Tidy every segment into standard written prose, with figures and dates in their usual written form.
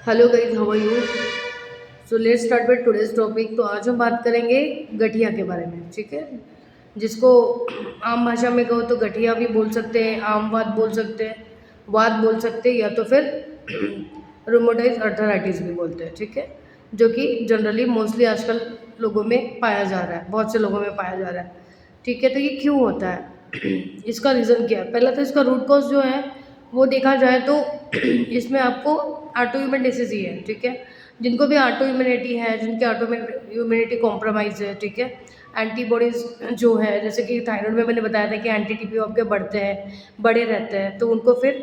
Hello guys, how are you. So let's start with today's topic. तो आज हम बात करेंगे गठिया के बारे में, ठीक है। जिसको आम भाषा में कहो तो गठिया भी बोल सकते हैं, आम वात बोल सकते हैं, वात बोल सकते हैं, या तो फिर रोमोटाइज अर्थराइटिस भी बोलते हैं, ठीक है। जो कि जनरली मोस्टली आजकल लोगों में पाया जा रहा है, बहुत से लोगों में पाया जा रहा है, ठीक है। तो ये क्यों होता है इसका रीज़न क्या है? पहला तो इसका रूट कॉज जो है वो देखा जाए तो इसमें आपको ऑटो इम्यून डिसीज ही है, ठीक है। जिनको भी ऑटो इम्यूनिटी है, जिनकी ऑटो इम्यूनिटी कॉम्प्रोमाइज़ है, ठीक है, एंटीबॉडीज़ जो है, जैसे कि थायराइड में मैंने बताया था कि एंटी टीपीओ आपके बढ़ते हैं, बड़े रहते हैं, तो उनको फिर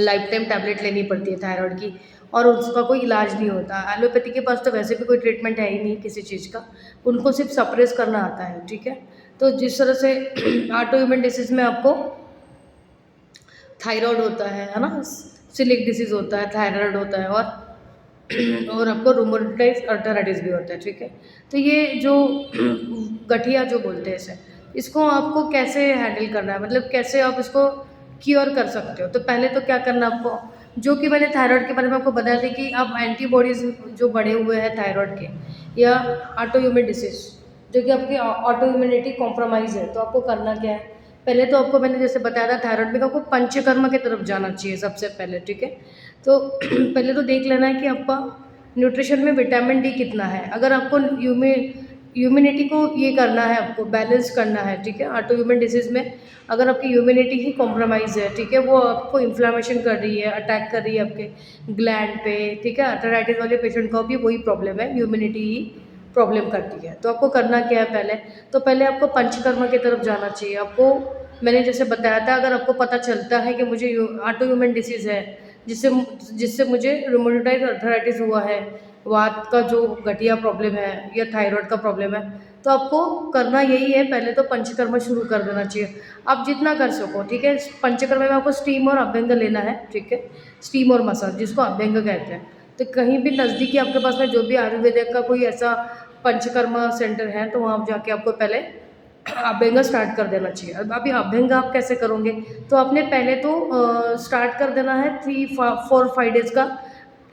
लाइफ टाइम टैबलेट लेनी पड़ती है थायराइड की, और उसका कोई इलाज नहीं होता। एलोपैथी के पास तो वैसे भी कोई ट्रीटमेंट है ही नहीं किसी चीज़ का, उनको सिर्फ सप्रेस करना आता है, ठीक है। तो जिस तरह से ऑटो इम्यून डिसीज में आपको थायराइड होता है ना, सिलिक डिसीज होता है, थायराइड होता है, और आपको रूमेटाइड अर्थराइटिस भी होता है, ठीक है। तो ये जो गठिया जो बोलते हैं इसे, इसको आपको कैसे हैंडल करना है, मतलब कैसे आप इसको क्योर कर सकते हो। तो पहले तो क्या करना है आपको, जो कि मैंने थायराइड के बारे में आपको बताया था कि आप एंटीबॉडीज जो बढ़े हुए हैं थायराइड के, या ऑटो इम्यून डिसीज जो कि आपकी ऑटो इम्यूनिटी कॉम्प्रोमाइज़ है, तो आपको करना क्या है। पहले तो आपको मैंने जैसे बताया था थायराइड में आपको पंचकर्म की तरफ जाना चाहिए सबसे पहले, ठीक है। तो पहले तो देख लेना है कि आपका न्यूट्रिशन में विटामिन डी कितना है। अगर आपको ह्यूमिनिटी को ये करना है, आपको बैलेंस करना है, ठीक है। ऑटो इम्यून डिसीज में अगर आपकी ह्यूमिनिटी ही कॉम्प्रोमाइज़ है, ठीक है, वो आपको इन्फ्लामेशन कर रही है, अटैक कर रही है आपके ग्लैंड पे, ठीक है। अर्थराइटिस वाले पेशेंट को भी वही प्रॉब्लम है, ह्यूमिनिटी ही प्रॉब्लम करती है। तो आपको करना क्या है, पहले आपको पंचकर्मा की तरफ जाना चाहिए। आपको मैंने जैसे बताया था, अगर आपको पता चलता है कि मुझे ऑटो इम्यून डिसीज़ है, जिससे जिससे मुझे रूमेटाइड अर्थराइटिस हुआ है, वात का जो गठिया प्रॉब्लम है, या थायराइड का प्रॉब्लम है, तो आपको करना यही है, पहले तो पंचकर्मा शुरू कर देना चाहिए। आप जितना कर सको, ठीक है। पंचकर्मा में आपको स्टीम और अभ्यंग लेना है, ठीक है। स्टीम और मसाज, जिसको अभ्यंग कहते हैं। तो कहीं भी नज़दीकी आपके पास में जो भी आयुर्वेदिक का कोई ऐसा पंचकर्मा सेंटर है, तो वहाँ जाके आपको पहले अभ्यंग स्टार्ट कर देना चाहिए। अब अभी अभ्यंग आप कैसे करोगे, तो आपने पहले तो स्टार्ट कर देना है 3-4-5 डेज़ का,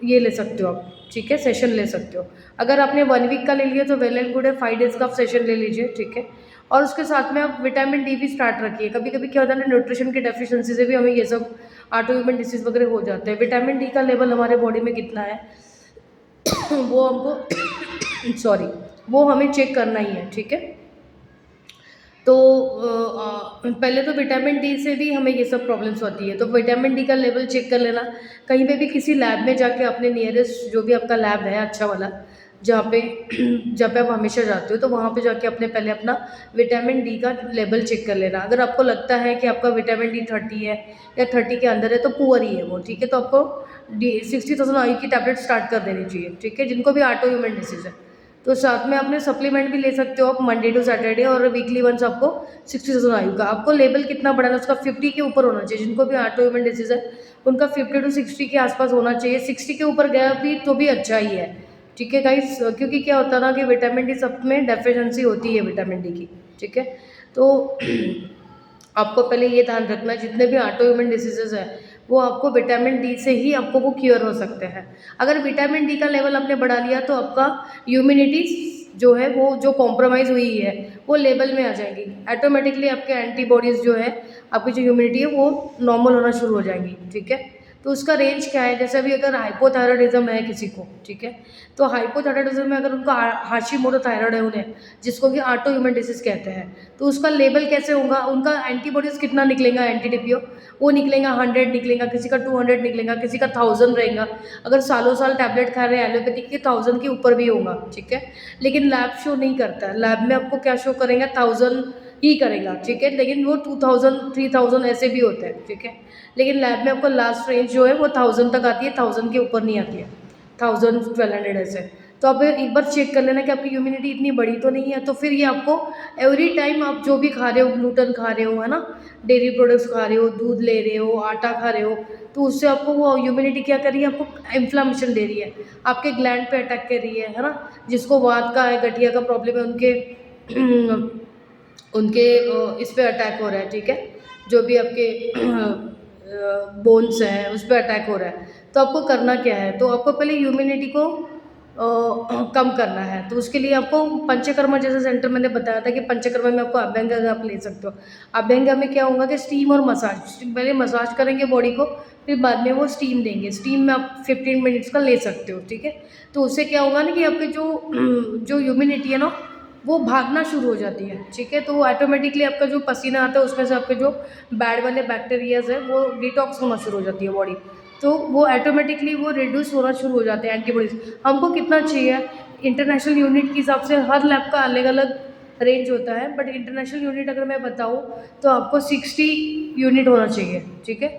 ये ले सकते हो आप, ठीक है, सेशन ले सकते हो। अगर आपने 1 वीक का ले लिया तो वेल एंड गुड है, 5 डेज़ का आप सेशन ले लीजिए, ठीक है। और उसके साथ में आप विटामिन डी भी स्टार्ट रखिए। कभी कभी क्या होता है ना, न्यूट्रिशन की डेफिशिएंसी से भी हमें ये सब ऑटो इम्यून डिसीज वगैरह हो जाते हैं। विटामिन डी का लेवल हमारे बॉडी में कितना है वो हमको सॉरी, वो हमें चेक करना ही है, ठीक है। तो पहले तो विटामिन डी से भी हमें ये सब प्रॉब्लम्स होती है, तो विटामिन डी का लेवल चेक कर लेना। कहीं पे भी किसी लैब में जाके, अपने नियरेस्ट जो भी आपका लैब है अच्छा वाला, जहाँ पे जहाँ पे आप हमेशा जाते हो, तो वहाँ पे जाके अपने पहले अपना विटामिन डी का लेवल चेक कर लेना। अगर आपको लगता है कि आपका विटामिन डी 30 है, या 30 के अंदर है, तो पुअर ही है वो, ठीक है। तो आपको 60,000 आई की टैबलेट स्टार्ट कर देनी चाहिए, ठीक है, जिनको भी ऑटो इम्यून डिसीज है। तो साथ में आपने सप्लीमेंट भी ले सकते हो आप, मंडे टू सैटरडे, और वीकली वंस आपको 60,000 आयु का आपको लेवल कितना बढ़ाना है, उसका 50 के ऊपर होना चाहिए। जिनको भी ऑटो इम्यून डिसीज है, उनका 50 to 60 के आसपास होना चाहिए। 60 के ऊपर गया भी तो भी अच्छा ही है, ठीक है गाइस। क्योंकि क्या होता है ना कि विटामिन डी सब में डेफिशिएंसी होती है विटामिन डी की, ठीक है। तो आपको पहले ये ध्यान रखना है, जितने भी ऑटो इम्यून डिसीजेज है, वो आपको विटामिन डी से ही आपको वो क्योर हो सकते हैं। अगर विटामिन डी का लेवल आपने बढ़ा लिया, तो आपका इम्यूनिटी जो है, वो जो कॉम्प्रोमाइज़ हुई है, वो लेवल में आ जाएगी। ऑटोमेटिकली आपके एंटीबॉडीज़ जो है, आपकी जो इम्यूनिटी है, वो नॉर्मल होना शुरू हो जाएंगी, ठीक है। तो उसका रेंज क्या है, जैसे अभी अगर हाइपोथायरॉयडिज्म है किसी को, ठीक है, तो हाइपोथायरॉयडिज्म में अगर उनका हाशिमोटो थायराइड है उन्हें, जिसको कि ऑटो इम्यून डिसीज कहते हैं, तो उसका लेवल कैसे होगा, उनका एंटीबॉडीज कितना निकलेगा, एंटी टीपीओ वो निकलेगा 100 निकलेगा, किसी का 200 निकलेगा, किसी का 1000 रहेगा। अगर सालों साल टैबलेट खा रहे हैं एलोपैथिक के, 1000 के ऊपर भी होगा, ठीक है। लेकिन लैब शो नहीं करता है, लैब में आपको क्या शो करेंगे, 1000 ही करेगा, ठीक है। लेकिन वो 2000 3000 ऐसे भी होते हैं, ठीक है। लेकिन लैब में आपको लास्ट रेंज जो है वो 1000 तक आती है, 1000 के ऊपर नहीं आती है, 1000-1200 ऐसे। तो आप एक बार चेक कर लेना कि आपकी इम्यूनिटी इतनी बड़ी तो नहीं है। तो फिर ये आपको एवरी टाइम आप जो भी खा रहे हो, ग्लूटन खा रहे हो, है ना, डेयरी प्रोडक्ट्स खा रहे हो, दूध ले रहे हो, आटा खा रहे हो, तो उससे आपको वो इम्यूनिटी क्या कर रही है, आपको इन्फ्लामेशन दे रही है, आपके ग्लैंड पे अटैक कर रही है ना। जिसको वात का है, गठिया का प्रॉब्लम है, उनके उनके इस पे अटैक हो रहा है, ठीक है। जो भी आपके बोन्स हैं उस पे अटैक हो रहा है, तो आपको करना क्या है, तो आपको पहले ह्यूमिनिटी को कम करना है। तो उसके लिए आपको पंचकर्मा जैसे सेंटर मैंने बताया था कि पंचकर्मा में आपको अभ्यंग आप ले सकते हो। अभ्यंग में क्या होगा कि स्टीम और मसाज, पहले मसाज करेंगे बॉडी को, फिर बाद में वो स्टीम देंगे। स्टीम में आप 15 मिनट्स का ले सकते हो, ठीक है। तो उससे क्या होगा ना कि आपके जो जो ह्यूमिनिटी है ना वो भागना शुरू हो जाती है, ठीक है। तो वो ऑटोमेटिकली आपका जो पसीना आता है उसमें से आपके जो बैड वाले बैक्टीरियाज है वो डिटॉक्स होना शुरू हो जाती है बॉडी, तो वो ऑटोमेटिकली वो रिड्यूस होना शुरू हो जाते हैं एंटीबॉडीज। हमको कितना चाहिए, इंटरनेशनल यूनिट के हिसाब से हर लैब का अलग अलग रेंज होता है, बट इंटरनेशनल यूनिट अगर मैं बताऊँ तो आपको 60 यूनिट होना चाहिए, ठीक है।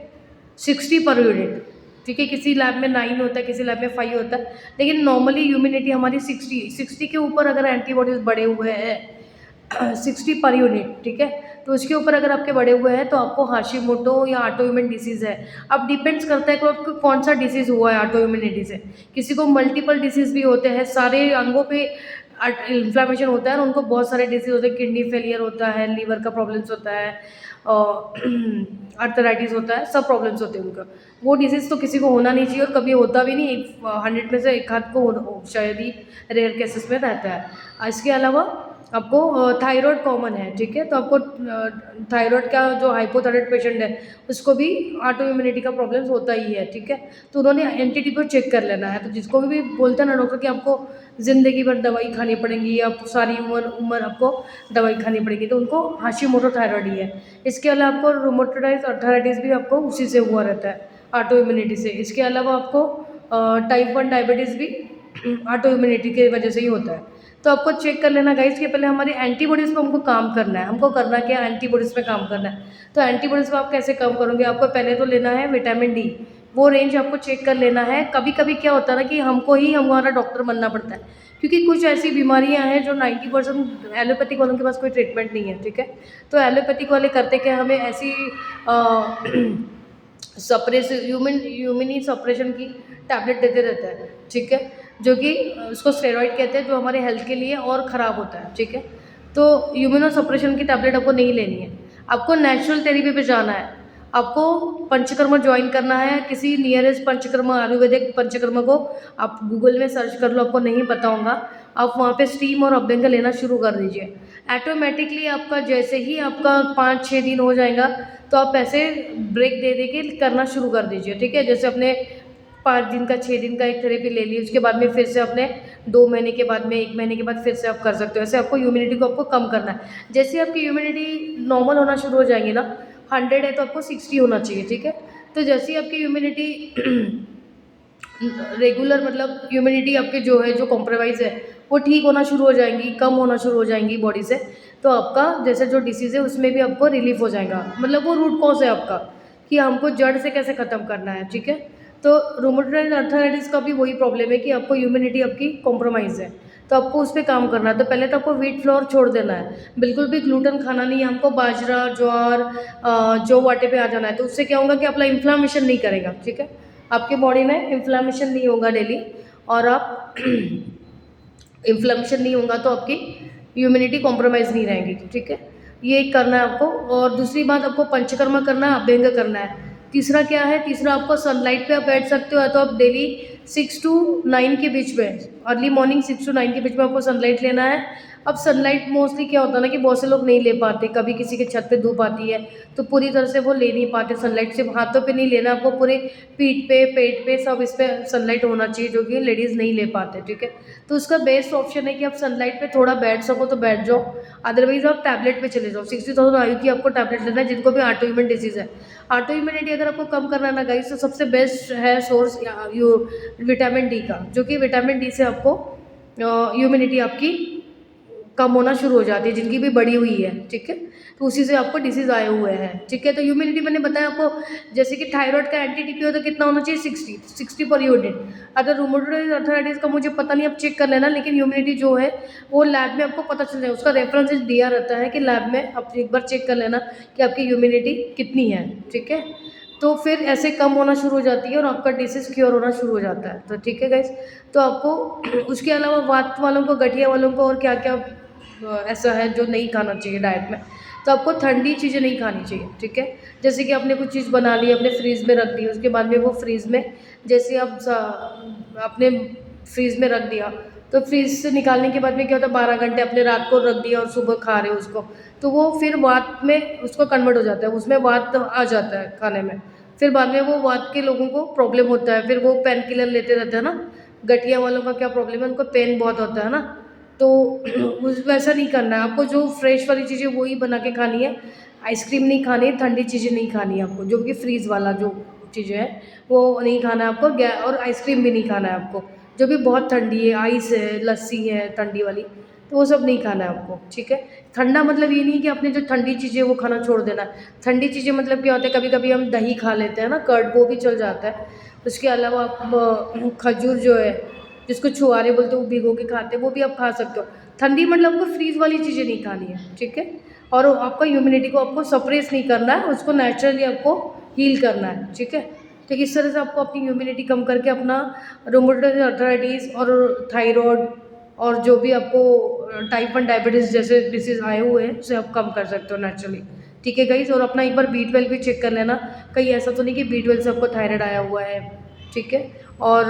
60 पर यूनिट, ठीक है। किसी लैब में 9 होता है, किसी लैब में 5 होता है, लेकिन नॉर्मली ह्यूमिनिटी हमारी 60 के ऊपर अगर एंटीबॉडीज बढ़े हुए हैं 60 पर यूनिट, ठीक है। तो उसके ऊपर अगर आपके बढ़े हुए हैं तो आपको हाशिमोटो या ऑटोइम्यून डिसीज़ है। अब डिपेंड्स करता है कि आपको कौन सा डिसीज़ हुआ है ऑटोइम्यूनिटी से। किसी को मल्टीपल डिसीज़ भी होते हैं, सारे अंगों पे इन्फ्लामेशन होता है और उनको बहुत सारे डिसीज़ होते हैं, किडनी फेलियर होता है, लीवर का प्रॉब्लम्स होता है, अर्थराइटिस होता है, सब प्रॉब्लम्स होते हैं उनका। वो डिसीज़ तो किसी को होना नहीं चाहिए और कभी होता भी नहीं, 100 में से एक आध को शायद ही रेयर केसेस में रहता है। इसके अलावा आपको थायराइड कॉमन है, ठीक है। तो आपको थायराइड का जो हाइपोथायराइड पेशेंट है उसको भी ऑटो इम्यूनिटी का प्रॉब्लम्स होता ही है, ठीक है। तो उन्होंने एंटीटी को चेक कर लेना है। तो जिसको भी बोलते हैं ना डॉक्टर कि आपको ज़िंदगी भर दवाई खानी पड़ेगी या सारी उम्र उम्र आपको दवाई खानी पड़ेगी, तो उनको हाशिमोटो थायराइड ही है। इसके अलावा आपको रूमेटॉइड अर्थराइटिस भी आपको उसी से हुआ रहता है, ऑटो इम्यूनिटी से। इसके अलावा आपको टाइप 1 डायबिटीज़ भी ऑटो इम्यूनिटी की वजह से ही होता है। तो आपको चेक कर लेना गाइस कि पहले हमारी एंटीबॉडीज़ पे हमको काम करना है। हमको करना क्या है, एंटीबॉडीज़ पे काम करना है। तो एंटीबॉडीज़ पे आप कैसे काम करोगे, आपको पहले तो लेना है विटामिन डी, वो रेंज आपको चेक कर लेना है। कभी-कभी क्या होता है ना कि हमको ही हमारा डॉक्टर बनना पड़ता है, क्योंकि कुछ ऐसी बीमारियाँ हैं जो 90% एलोपैथिक वालों के पास कोई ट्रीटमेंट नहीं है, ठीक है। तो एलोपैथिक वाले करते क्या, हमें ऐसी सप्रेस ह्यूमनी सप्रेशन की टैबलेट देते रहता है, ठीक है, जो कि उसको स्टेरॉइड कहते हैं, जो हमारे हेल्थ के लिए और ख़राब होता है, ठीक है। तो ह्यूमनो सप्रेशन की टैबलेट आपको नहीं लेनी है, आपको नेचुरल थेरेपी पे जाना है। आपको पंचकर्मा ज्वाइन करना है, किसी नियरेस्ट पंचकर्मा आयुर्वेदिक पंचकर्मा को आप गूगल में सर्च कर लो, आपको नहीं पता होगा, आप वहाँ पे स्टीम और अभ्यंग लेना शुरू कर दीजिए। ऑटोमेटिकली आपका जैसे ही आपका 5-6 दिन हो जाएगा तो आप ऐसे ब्रेक दे दे के करना शुरू कर दीजिए, ठीक है। जैसे अपने 5 दिन का 6 दिन का एक थेरेपी ले ली, उसके बाद में फिर से अपने 2 महीने के बाद में 1 महीने के बाद फिर से आप कर सकते हो। ऐसे आपको ह्यूमिनिटी को आपको कम करना है। जैसे आपकी ह्यूमिनिटी नॉर्मल होना शुरू हो जाएंगी ना, 100 है तो आपको 60 होना चाहिए, ठीक है। तो जैसे ही आपकी ह्यूमिनिटी रेगुलर मतलब ह्यूमिडिटी आपके जो है जो कॉम्प्रोमाइज़ है वो ठीक होना शुरू हो जाएंगी, कम होना शुरू हो जाएंगी बॉडी से, तो आपका जैसे जो डिसीज़ है उसमें भी आपको रिलीफ हो जाएगा। मतलब वो रूट कॉज है आपका कि हमको जड़ से कैसे ख़त्म करना है, ठीक है। तो रूमेटॉइड अर्थराइटिस का भी वही प्रॉब्लम है कि आपको ह्यूमिडिटी आपकी कॉम्प्रोमाइज़ है, तो आपको उस पर काम करना है। तो पहले तो आपको व्हीट फ्लोर छोड़ देना है, बिल्कुल भी ग्लूटेन खाना नहीं है हमको, बाजरा ज्वार जौ आटे पे आ जाना है। तो उससे क्या होगा कि आपका इन्फ्लामेशन नहीं करेगा, ठीक है, आपकी बॉडी में इन्फ्लामेशन नहीं होगा डेली, और आप इन्फ्लेमेशन नहीं होगा तो आपकी ह्यूमिनिटी कॉम्प्रोमाइज़ नहीं रहेगी, ठीक है। ये करना है आपको। और दूसरी बात, आपको पंचकर्मा करना है, अभ्यंग करना है। तीसरा क्या है, तीसरा आपको सनलाइट पे आप बैठ सकते हो, या तो आप डेली 6 to 9 के बीच में, अर्ली मॉर्निंग 6 to 9 के बीच में आपको सनलाइट लेना है। अब सनलाइट मोस्टली क्या होता है ना कि बहुत से लोग नहीं ले पाते, कभी किसी के छत पे धूप आती है तो पूरी तरह से वो ले नहीं पाते सनलाइट। सिर्फ हाथों पे नहीं लेना, आपको पूरे पीठ पे, पेट पे, सब इस पे सनलाइट होना चाहिए, जो कि लेडीज़ नहीं ले पाते, ठीक है। तो उसका बेस्ट ऑप्शन है कि आप सनलाइट पे थोड़ा बैठ सको तो बैठ जाओ, अदरवाइज आप टैबलेट पे चले जाओ। 60,000 आयु की आपको टैबलेट लेना है, जिनको भी ऑटो इम्यून डिसीज़ है। ऑटो इम्यूनिटी अगर आपको कम करना है ना गाइस, तो सबसे बेस्ट है सोर्स विटामिन डी का, जो कि विटामिन डी से आपको ह्यूमिनिटी आपकी कम होना शुरू हो जाती है, जिनकी भी बढ़ी हुई है, ठीक है। तो उसी से आपको डिसीज़ आए हुए हैं, ठीक है। तो ह्यूमिनिटी मैंने बताया आपको, जैसे कि थायराइड का एंटी-टीपी हो तो कितना होना चाहिए, 60 पर यूनिट। अगर रूमेटॉइड अर्थराइटिस का मुझे पता नहीं, आप चेक कर लेना, लेकिन ह्यूमिनिटी जो है वो लैब में आपको पता चल जाएगा, उसका रेफरेंस दिया रहता है कि लैब में आप एक बार चेक कर लेना कि आपकी ह्यूमिनिटी कितनी है, ठीक है। तो फिर ऐसे कम होना शुरू हो जाती है और आपका डिसीज़ क्योर होना शुरू हो जाता है। तो ठीक है गाइस, तो आपको उसके अलावा वात वालों को, गठिया वालों को और क्या क्या ऐसा है जो नहीं खाना चाहिए डाइट में। तो आपको ठंडी चीज़ें नहीं खानी चाहिए, ठीक है। जैसे कि आपने कुछ चीज़ बना ली, अपने फ्रीज़ में रख दी, उसके बाद में वो फ्रीज़ में जैसे आप आपने फ्रीज़ में रख दिया, तो फ्रीज़ से निकालने के बाद में क्या होता है, 12 घंटे आपने रात को रख दिया और सुबह खा रहे हो उसको, तो वो फिर वात में उसको कन्वर्ट हो जाता है, उसमें वात आ जाता है खाने में। फिर बाद में वो वात के लोगों को प्रॉब्लम होता है, फिर वो पेन किलर लेते रहते हैं ना। गठिया वालों का क्या प्रॉब्लम है, उनको पेन बहुत होता है ना। तो उस वैसा नहीं करना है आपको, जो फ्रेश वाली चीज़ें वही बना के खानी है। आइसक्रीम नहीं खानी है, ठंडी चीज़ें नहीं खानी है आपको, जो कि फ्रीज़ वाला जो चीज़ें हैं वो नहीं खाना है आपको। और आइसक्रीम भी नहीं खाना है आपको, जो भी बहुत ठंडी है, आइस है, लस्सी है ठंडी वाली, तो वो सब नहीं खाना है आपको, ठीक है। ठंडा मतलब ये नहीं कि आपने जो ठंडी चीज़ें वो खाना छोड़ देना है। ठंडी चीज़ें मतलब क्या होता है, कभी कभी हम दही खा लेते हैं ना, कर्ड, वो भी चल जाता है। उसके अलावा आप खजूर जो है, जिसको छुआरे बोलते हैं, वो भिगो के खाते हैं, वो भी आप खा सकते हो। ठंडी मतलब आपको फ्रीज वाली चीज़ें नहीं खानी है, ठीक है। और आपका इम्यूनिटी को आपको सप्रेस नहीं करना है, उसको नेचुरली आपको हील करना है, ठीक है। तो इस तरह से आपको अपनी इम्यूनिटी कम करके अपना रूमेटॉइड अर्थराइटिस और थायराइड और जो भी आपको टाइप 1 डायबिटीज़ जैसे डिसीज़ आए हुए हैं, उसे आप कम कर सकते हो नेचुरली, ठीक है गाइस। और अपना एक बार B12 भी चेक कर लेना, कहीं ऐसा तो नहीं कि B12 से आपको थायराइड आया हुआ है, ठीक है। और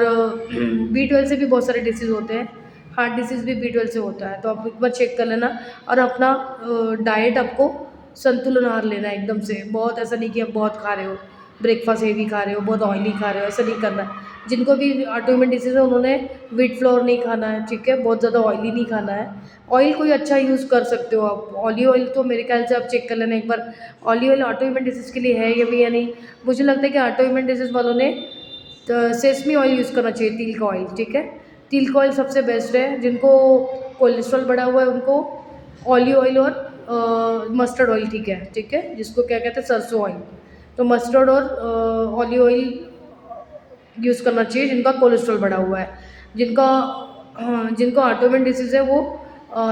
B12 से भी बहुत सारे डिसीज़ होते हैं, हार्ट डिसीज़ भी B12 से होता है, तो आप एक बार चेक कर लेना। और अपना डाइट आपको संतुलन आहार लेना है एकदम से, बहुत ऐसा नहीं कि आप बहुत खा रहे हो, ब्रेकफास्ट हेवी खा रहे हो, बहुत ऑयली खा रहे हो, ऐसा नहीं करना है। जिनको भी ऑटोइम्यून डिसीज़ है उन्होंने व्हीट फ्लोर नहीं खाना है, ठीक है, बहुत ज़्यादा ऑयली नहीं खाना है। ऑयल कोई अच्छा यूज़ कर सकते हो आप, ऑलिव ऑयल तो मेरे ख्याल से आप चेक कर लेना एक बार, ऑलिव ऑयल ऑटोइम्यून डिसीज़ के लिए है या भी या नहीं। मुझे लगता है कि ऑटोइम्यून डिसीज़ वालों ने तो सेसमी ऑयल यूज़ करना चाहिए, तिल का ऑयल, ठीक है। तिल का ऑयल सबसे बेस्ट है। जिनको कोलेस्ट्रॉल बढ़ा हुआ है उनको ऑलिव ऑयल और मस्टर्ड ऑयल ठीक है, जिसको क्या कहते हैं, सरसों ऑयल। तो मस्टर्ड और ऑलिव ऑयल यूज़ करना चाहिए जिनका कोलेस्ट्रॉल बढ़ा हुआ है। जिनका जिनको ऑटोइम्यून डिसीज़ है वो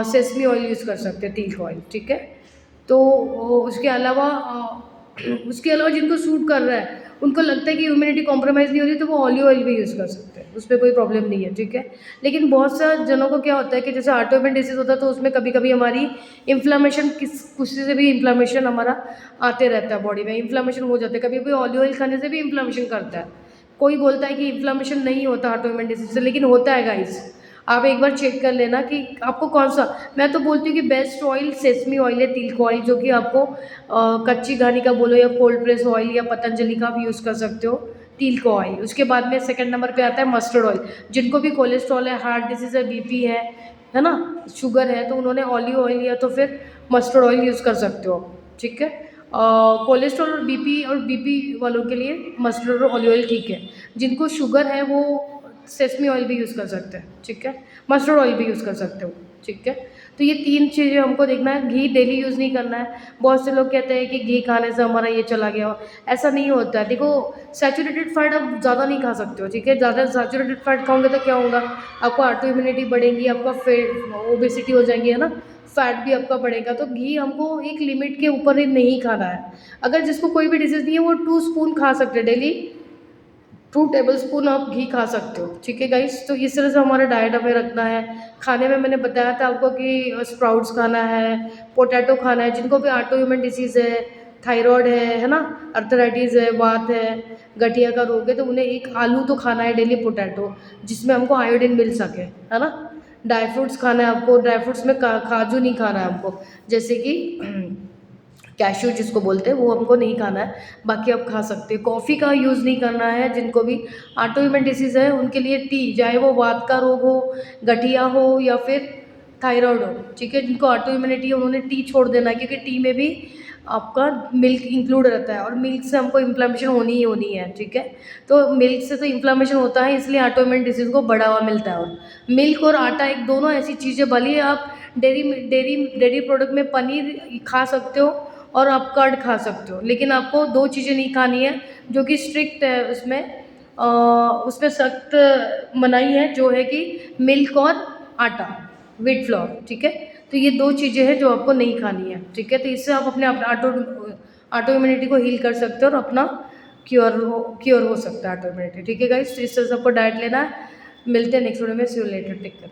सेसमी ऑयल यूज़ कर सकते हैं, तिल का ऑयल, ठीक है। तो उसके अलावा जिनको सूट कर रहा है, उनको लगता है कि इम्यूनिटी कॉम्प्रोमाइज़ नहीं हो रही, तो वो ऑलिव ऑयल भी यूज़ कर सकते हैं, उसमें कोई प्रॉब्लम नहीं है, ठीक है। लेकिन बहुत सा जनों को क्या होता है कि जैसे ऑटोइम्यून डिसीज़ होता है, तो उसमें कभी-कभी हमारी इन्फ्लेमेशन कुछ से भी इन्फ्लेमेशन हमारा आते रहता है, बॉडी में इन्फ्लेमेशन हो जाता है, कभी-कभी ऑलिव ऑयल खाने से भी इन्फ्लेमेशन करता है। कोई बोलता है कि इन्फ्लेमेशन नहीं होता ऑटोइम्यून डिसीज़ से, लेकिन होता है गाइस। आप एक बार चेक कर लेना कि आपको कौन-सा। मैं तो बोलती हूँ कि बेस्ट ऑयल सेसमी ऑयल है, तिल का ऑयल, जो कि आपको कच्ची घानी का बोलो या कोल्ड प्रेस ऑयल या पतंजलि का भी यूज़ कर सकते हो, तिल का ऑयल। उसके बाद में सेकंड नंबर पे आता है मस्टर्ड ऑयल। जिनको भी कोलेस्ट्रॉल है, हार्ट डिसीज़ है, बीपी है ना, शुगर है, तो उन्होंने ऑलिव ऑयल या तो फिर मस्टर्ड ऑयल यूज़ कर सकते हो, ठीक है। कोलेस्ट्रॉल और बीपी वालों के लिए मस्टर्ड और ऑलिव ऑयल ठीक है। जिनको शुगर है वो सेसमी ऑयल भी यूज़ कर सकते हैं, ठीक है। मस्टर्ड ऑयल भी यूज़ कर सकते हो, ठीक है। तो ये 3 चीज़ें हमको देखना है। घी डेली यूज़ नहीं करना है। बहुत से लोग कहते हैं कि घी खाने से हमारा ये चला गया, ऐसा नहीं होता है। देखो, सैचुरेटेड फैट आप ज़्यादा नहीं खा सकते हो, ठीक है। ज़्यादा सैचुरेटेड फैट खाओगे तो क्या होगा, आपको ऑटो इम्यूनिटी बढ़ेगी, आपका फेट ओबेसिटी हो जाएगी, है ना, फैट भी आपका बढ़ेगा। तो घी हमको एक लिमिट के ऊपर ही नहीं खाना है। अगर जिसको कोई भी डिसीज़ नहीं है वो 2 स्पून खा सकते हैं डेली, 2 टेबलस्पून आप घी खा सकते हो, ठीक है गाइस। तो इस तरह से हमारा डाइट हमें रखना है। खाने में मैंने बताया था आपको कि स्प्राउट्स खाना है, पोटैटो खाना है। जिनको भी ऑटो इम्यून डिसीज़ है, थायराइड है ना, अर्थराइटिस है, वात है, गठिया का रोग है, तो उन्हें एक आलू तो खाना है डेली, पोटैटो, जिसमें हमको आयोडीन मिल सके, है ना। ड्राई फ्रूट्स खाना है आपको, ड्राई फ्रूट्स में काजू नहीं खाना है हमको, जैसे कि कैश्यू जिसको बोलते हैं, वो हमको नहीं खाना है। बाकी आप खा सकते हैं। कॉफ़ी का यूज़ नहीं करना है। जिनको भी ऑटो इम्यून डिसीज़ है उनके लिए टी, चाहे वो वात का रोग हो, गठिया हो या फिर थायराइड हो, ठीक है। जिनको ऑटो इम्यूनिटी है उन्होंने टी छोड़ देना है, क्योंकि टी में भी आपका मिल्क इंक्लूड रहता है और मिल्क से हमको इन्फ्लेमेशन होनी ही होनी है, ठीक है। तो मिल्क से तो इन्फ्लेमेशन होता है, इसलिए ऑटो इम्यून डिसीज़ को बढ़ावा मिलता है। और मिल्क और आटा एक दोनों ऐसी चीज़ें, भले ही आप डेयरी प्रोडक्ट में पनीर खा सकते हो और आप कर्ड खा सकते हो, लेकिन आपको 2 चीज़ें नहीं खानी है जो कि स्ट्रिक्ट है उसमें सख्त मनाही है, जो है कि मिल्क और आटा, व्हीट फ्लोर, ठीक है। तो ये 2 चीज़ें हैं जो आपको नहीं खानी है, ठीक है। तो इससे आप अपने ऑटो इम्यूनिटी को हील कर सकते हो और अपना क्योर हो सकता है ऑटो इम्यूनिटी, ठीक है गाइस। तो इस तरह से आपको डाइट लेना है। मिलते हैं नेक्स्ट वीडियो में, सी यू लेटर, टेक केयर।